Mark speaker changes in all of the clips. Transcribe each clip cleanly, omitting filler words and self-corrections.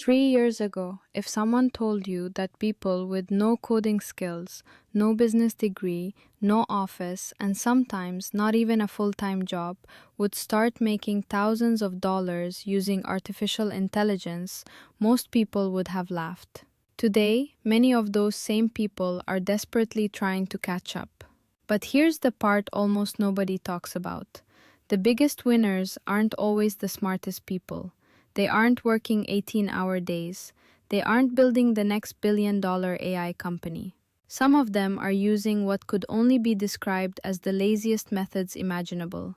Speaker 1: 3 years ago, if someone told you that people with no coding skills, no business degree, no office, and sometimes not even a full time job would start making thousands of dollars using artificial intelligence, most people would have laughed. Today, many of those same people are desperately trying to catch up. But here's the part almost nobody talks about. The biggest winners aren't always the smartest people. They aren't working 18-hour days. They aren't building the next billion-dollar AI company. Some of them are using what could only be described as the laziest methods imaginable,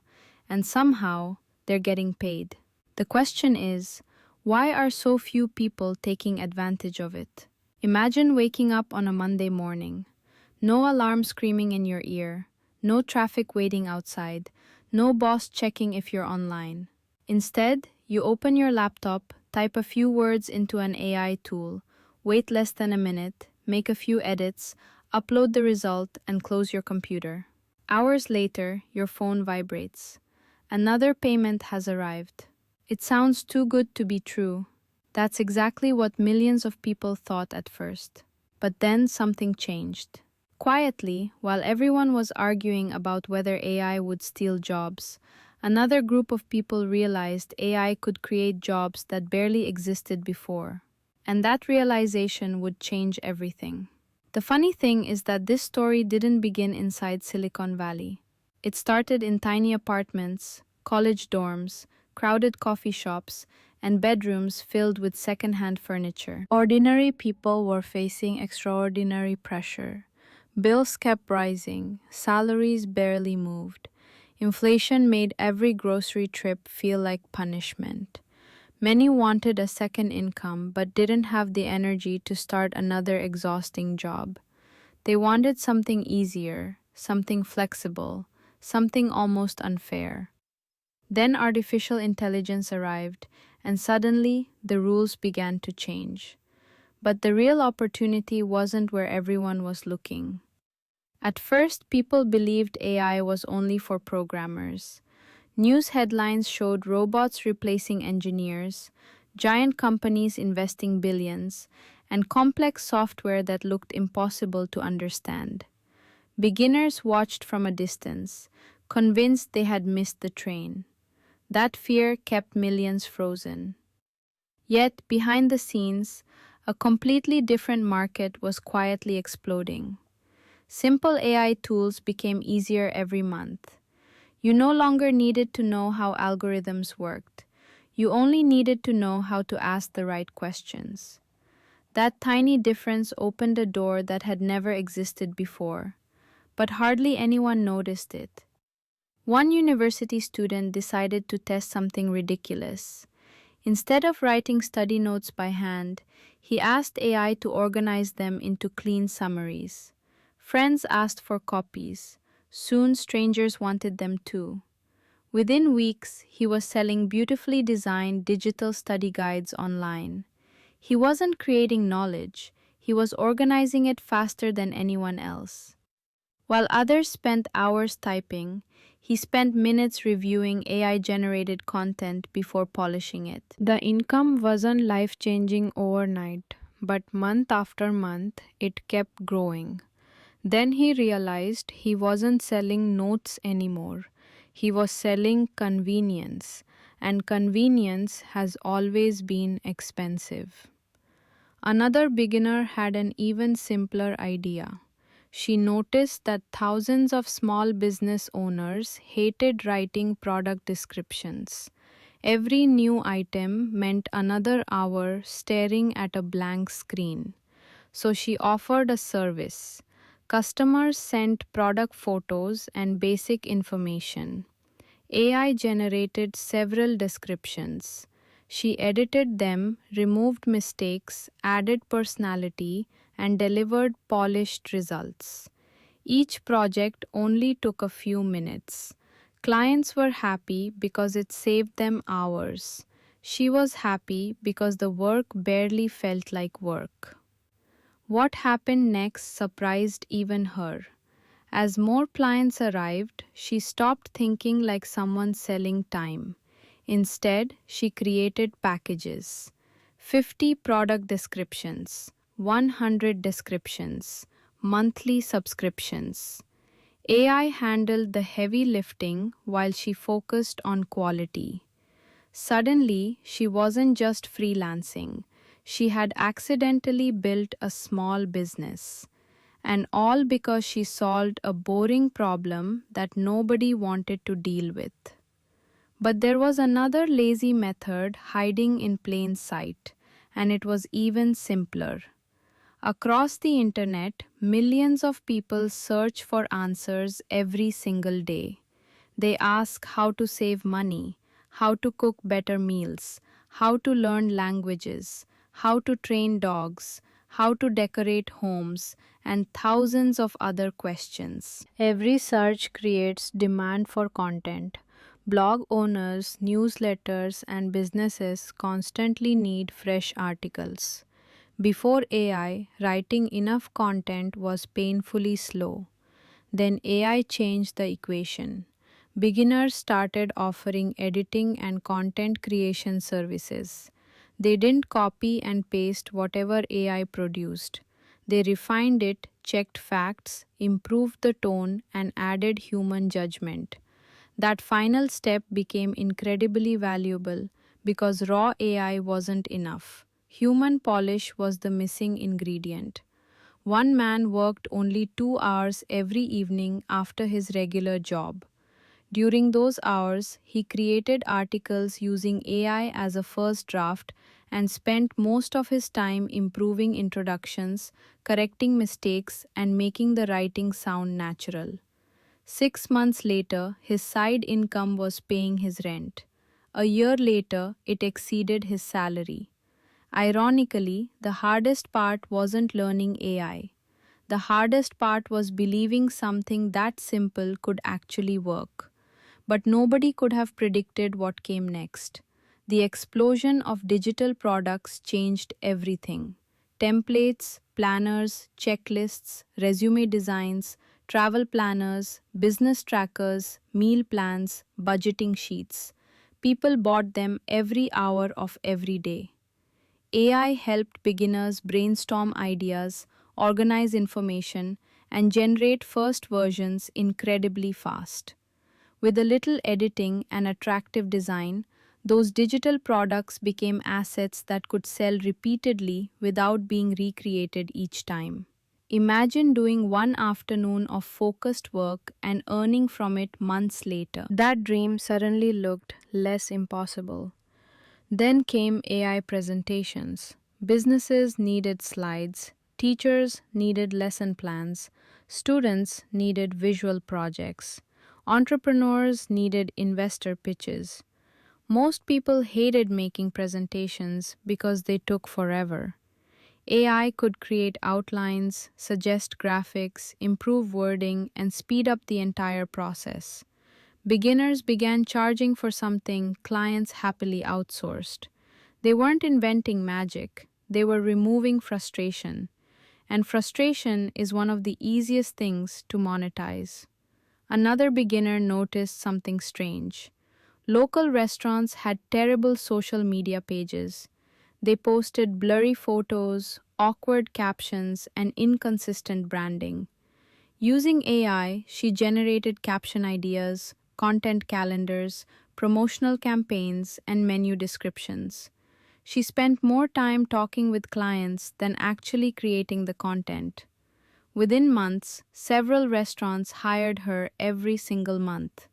Speaker 1: and somehow they're getting paid. The question is, why are so few people taking advantage of it? Imagine waking up on a Monday morning. No alarm screaming in your ear, no traffic waiting outside, no boss checking if you're online. Instead, you open your laptop, type a few words into an AI tool, wait less than a minute, make a few edits, upload the result, and close your computer. Hours later, your phone vibrates. Another payment has arrived. It sounds too good to be true. That's exactly what millions of people thought at first. But then something changed. Quietly, while everyone was arguing about whether AI would steal jobs, another group of people realized AI could create jobs that barely existed before. And that realization would change everything. The funny thing is that this story didn't begin inside Silicon Valley. It started in tiny apartments, college dorms, crowded coffee shops, and bedrooms filled with secondhand furniture. Ordinary people were facing extraordinary pressure. Bills kept rising, salaries barely moved. Inflation made every grocery trip feel like punishment. Many wanted a second income but didn't have the energy to start another exhausting job. They wanted something easier, something flexible, something almost unfair. Then artificial intelligence arrived, and suddenly the rules began to change. But the real opportunity wasn't where everyone was looking. At first, people believed AI was only for programmers. News headlines showed robots replacing engineers, giant companies investing billions, and complex software that looked impossible to understand. Beginners watched from a distance, convinced they had missed the train. That fear kept millions frozen. Yet, behind the scenes, a completely different market was quietly exploding. Simple AI tools became easier every month. You no longer needed to know how algorithms worked. You only needed to know how to ask the right questions. That tiny difference opened a door that had never existed before, but hardly anyone noticed it. One university student decided to test something ridiculous. Instead of writing study notes by hand, he asked AI to organize them into clean summaries. Friends asked for copies. Soon strangers wanted them too. Within weeks, he was selling beautifully designed digital study guides online. He wasn't creating knowledge, he was organizing it faster than anyone else. While others spent hours typing, he spent minutes reviewing AI-generated content before polishing it. The income wasn't life-changing overnight, but month after month, it kept growing. Then he realized he wasn't selling notes anymore. He was selling convenience, and convenience has always been expensive. Another beginner had an even simpler idea. She noticed that thousands of small business owners hated writing product descriptions. Every new item meant another hour staring at a blank screen. So she offered a service. Customers sent product photos and basic information. AI generated several descriptions. She edited them, removed mistakes, added personality, and delivered polished results. Each project only took a few minutes. Clients were happy because it saved them hours. She was happy because the work barely felt like work. What happened next surprised even her. As more clients arrived, she stopped thinking like someone selling time. Instead, she created packages. 50 product descriptions, 100 descriptions, monthly subscriptions. AI handled the heavy lifting while she focused on quality. Suddenly, she wasn't just freelancing, she had accidentally built a small business. And all because she solved a boring problem that nobody wanted to deal with. But there was another lazy method hiding in plain sight, and it was even simpler. Across the internet, millions of people search for answers every single day. They ask how to save money, how to cook better meals, how to learn languages, how to train dogs, how to decorate homes, and thousands of other questions. Every search creates demand for content. Blog owners, newsletters, and businesses constantly need fresh articles. Before AI, writing enough content was painfully slow. Then AI changed the equation. Beginners started offering editing and content creation services. They didn't copy and paste whatever AI produced. They refined it, checked facts, improved the tone, and added human judgment. That final step became incredibly valuable because raw AI wasn't enough. Human polish was the missing ingredient. One man worked only 2 hours every evening after his regular job. During those hours, he created articles using AI as a first draft and spent most of his time improving introductions, correcting mistakes, and making the writing sound natural. 6 months later, his side income was paying his rent. A year later, it exceeded his salary. Ironically, the hardest part wasn't learning AI. The hardest part was believing something that simple could actually work. But nobody could have predicted what came next. The explosion of digital products changed everything. Templates, planners, checklists, resume designs, travel planners, business trackers, meal plans, budgeting sheets. People bought them every hour of every day. AI helped beginners brainstorm ideas, organize information, and generate first versions incredibly fast. With a little editing and attractive design, those digital products became assets that could sell repeatedly without being recreated each time. Imagine doing one afternoon of focused work and earning from it months later. That dream suddenly looked less impossible. Then came AI presentations. Businesses needed slides, teachers needed lesson plans, students needed visual projects, entrepreneurs needed investor pitches. Most people hated making presentations because they took forever. AI could create outlines, suggest graphics, improve wording, and speed up the entire process. Beginners began charging for something clients happily outsourced. They weren't inventing magic, they were removing frustration. And frustration is one of the easiest things to monetize. Another beginner noticed something strange. Local restaurants had terrible social media pages. They posted blurry photos, awkward captions, and inconsistent branding. Using AI, she generated caption ideas, content calendars, promotional campaigns, and menu descriptions. She spent more time talking with clients than actually creating the content. Within months, several restaurants hired her every single month.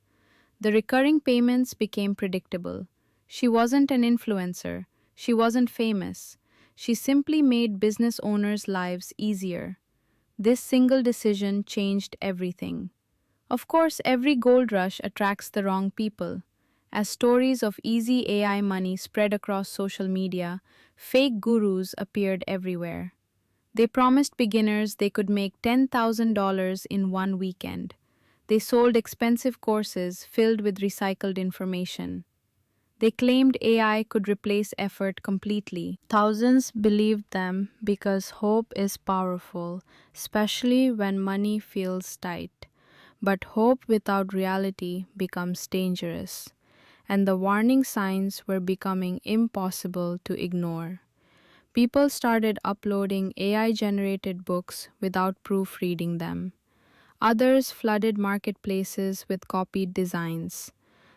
Speaker 1: The recurring payments became predictable. She wasn't an influencer. She wasn't famous. She simply made business owners' lives easier. This single decision changed everything. Of course, every gold rush attracts the wrong people. As stories of easy AI money spread across social media, fake gurus appeared everywhere. They promised beginners they could make $10,000 in one weekend. They sold expensive courses filled with recycled information. They claimed AI could replace effort completely. Thousands believed them because hope is powerful, especially when money feels tight. But hope without reality becomes dangerous, and the warning signs were becoming impossible to ignore. People started uploading AI generated books without proofreading them. Others flooded marketplaces with copied designs.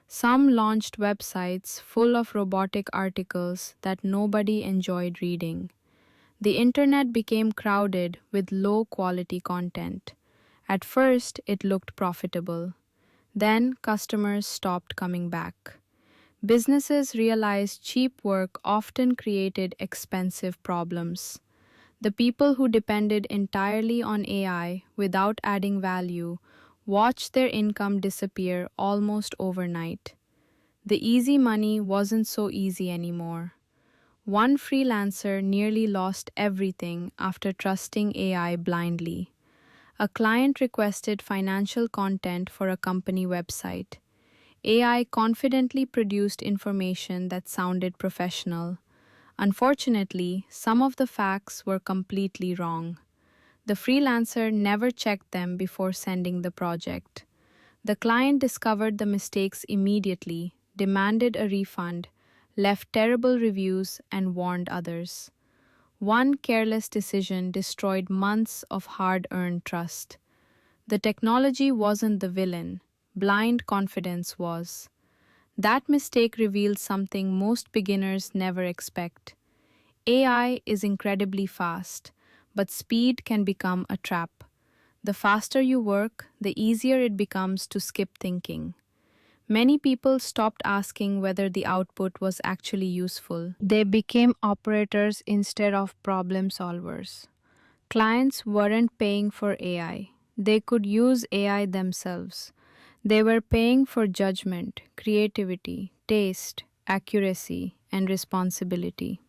Speaker 1: Some launched websites full of robotic articles that nobody enjoyed reading. The internet became crowded with low quality content. At first, it looked profitable. Then, customers stopped coming back. Businesses realized cheap work often created expensive problems. The people who depended entirely on AI without adding value watched their income disappear almost overnight. The easy money wasn't so easy anymore. One freelancer nearly lost everything after trusting AI blindly. A client requested financial content for a company website. AI confidently produced information that sounded professional. Unfortunately, some of the facts were completely wrong. The freelancer never checked them before sending the project. The client discovered the mistakes immediately, demanded a refund, left terrible reviews, and warned others. One careless decision destroyed months of hard earned trust. The technology wasn't the villain, blind confidence was. That mistake revealed something most beginners never expect. AI is incredibly fast, but speed can become a trap. The faster you work, the easier it becomes to skip thinking. Many people stopped asking whether the output was actually useful. They became operators instead of problem solvers. Clients weren't paying for AI, they could use AI themselves. They were paying for judgment, creativity, taste, accuracy, and responsibility.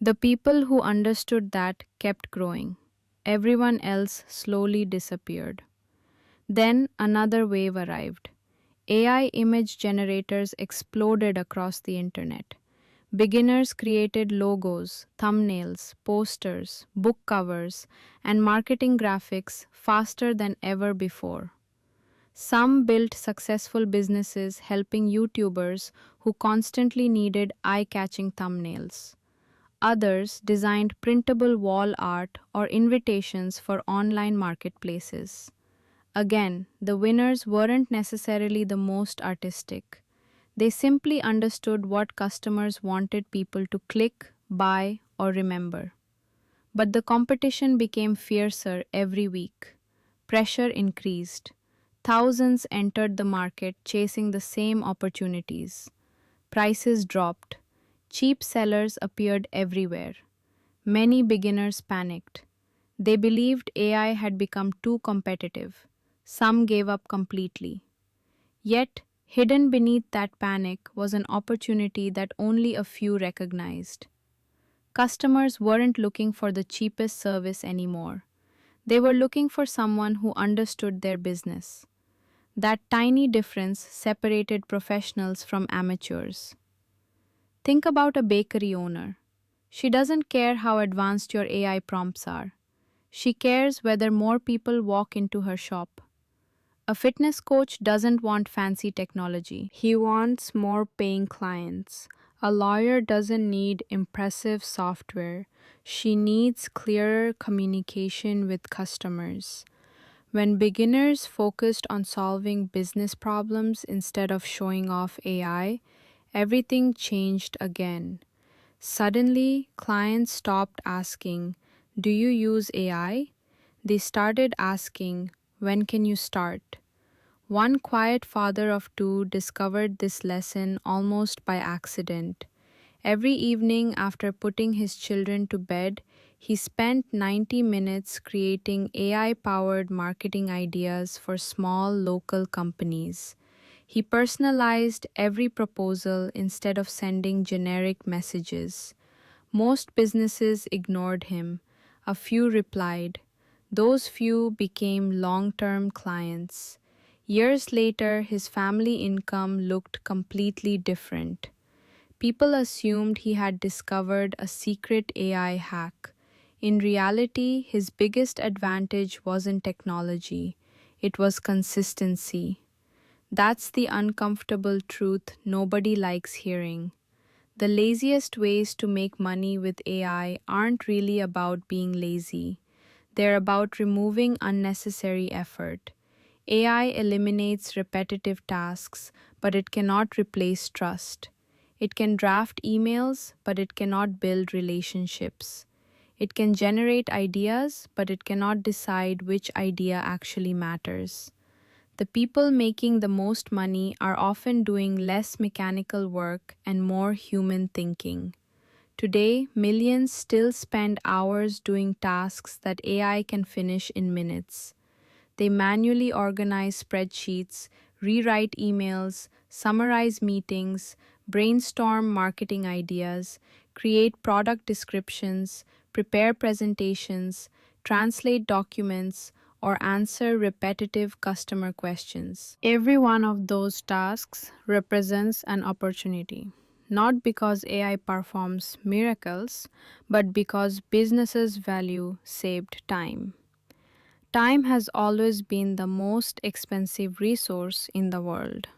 Speaker 1: The people who understood that kept growing. Everyone else slowly disappeared. Then another wave arrived. AI image generators exploded across the internet. Beginners created logos, thumbnails, posters, book covers, and marketing graphics faster than ever before. Some built successful businesses helping YouTubers who constantly needed eye catching thumbnails. Others designed printable wall art or invitations for online marketplaces. Again, the winners weren't necessarily the most artistic. They simply understood what customers wanted people to click, buy, or remember. But the competition became fiercer every week. Pressure increased. Thousands entered the market chasing the same opportunities. Prices dropped. Cheap sellers appeared everywhere. Many beginners panicked. They believed AI had become too competitive. Some gave up completely. Yet, hidden beneath that panic was an opportunity that only a few recognized. Customers weren't looking for the cheapest service anymore. They were looking for someone who understood their business. That tiny difference separated professionals from amateurs. Think about a bakery owner. She doesn't care how advanced your AI prompts are. She cares whether more people walk into her shop. A fitness coach doesn't want fancy technology. He wants more paying clients. A lawyer doesn't need impressive software. She needs clearer communication with customers. When beginners focused on solving business problems instead of showing off AI, everything changed again. Suddenly, clients stopped asking, "Do you use AI?" They started asking, "When can you start?" One quiet father of two discovered this lesson almost by accident. Every evening after putting his children to bed, he spent 90 minutes creating AI powered marketing ideas for small local companies. He personalized every proposal instead of sending generic messages. Most businesses ignored him. A few replied. Those few became long term clients. Years later, his family income looked completely different. People assumed he had discovered a secret AI hack. In reality, his biggest advantage wasn't technology, it was consistency. That's the uncomfortable truth nobody likes hearing. The laziest ways to make money with AI aren't really about being lazy. They're about removing unnecessary effort. AI eliminates repetitive tasks, but it cannot replace trust. It can draft emails, but it cannot build relationships. It can generate ideas, but it cannot decide which idea actually matters. The people making the most money are often doing less mechanical work and more human thinking. Today, millions still spend hours doing tasks that AI can finish in minutes. They manually organize spreadsheets, rewrite emails, summarize meetings, brainstorm marketing ideas, create product descriptions, prepare presentations, translate documents, or answer repetitive customer questions. Every one of those tasks represents an opportunity, not because AI performs miracles, but because businesses value saved time. Time has always been the most expensive resource in the world.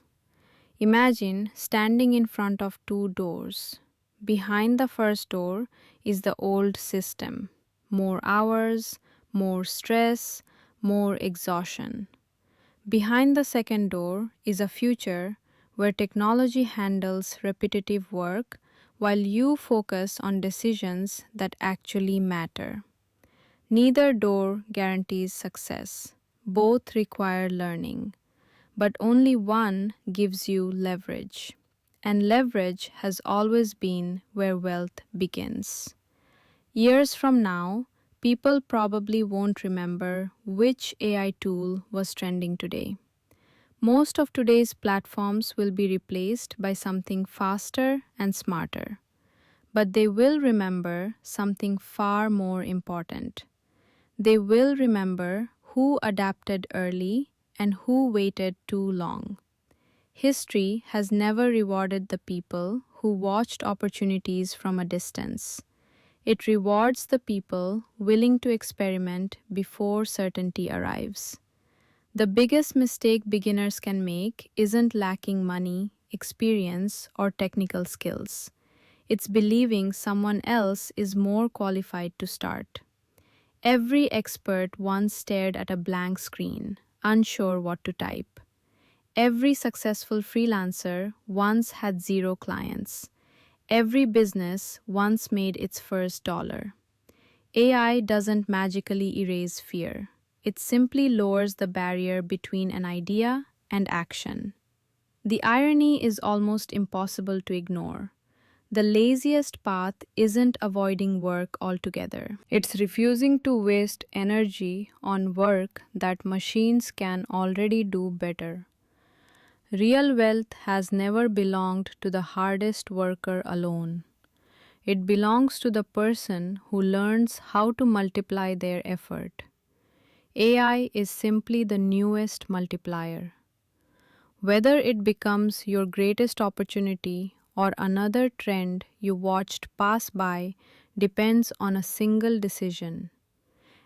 Speaker 1: Imagine standing in front of two doors. Behind the first door is the old system: more hours, more stress, more exhaustion. Behind the second door is a future where technology handles repetitive work while you focus on decisions that actually matter. Neither door guarantees success. Both require learning, but only one gives you leverage. And leverage has always been where wealth begins. Years from now, people probably won't remember which AI tool was trending today. Most of today's platforms will be replaced by something faster and smarter. But they will remember something far more important. They will remember who adapted early and who waited too long. History has never rewarded the people who watched opportunities from a distance. It rewards the people willing to experiment before certainty arrives. The biggest mistake beginners can make isn't lacking money, experience, or technical skills. It's believing someone else is more qualified to start. Every expert once stared at a blank screen, unsure what to type. Every successful freelancer once had zero clients. Every business once made its first dollar. AI doesn't magically erase fear. It simply lowers the barrier between an idea and action. The irony is almost impossible to ignore. The laziest path isn't avoiding work altogether. It's refusing to waste energy on work that machines can already do better. Real wealth has never belonged to the hardest worker alone. It belongs to the person who learns how to multiply their effort. AI is simply the newest multiplier. Whether it becomes your greatest opportunity or another trend you watched pass by depends on a single decision.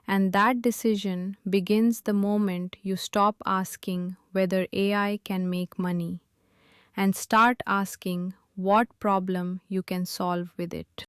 Speaker 1: And that decision begins the moment you stop asking whether AI can make money and start asking what problem you can solve with it.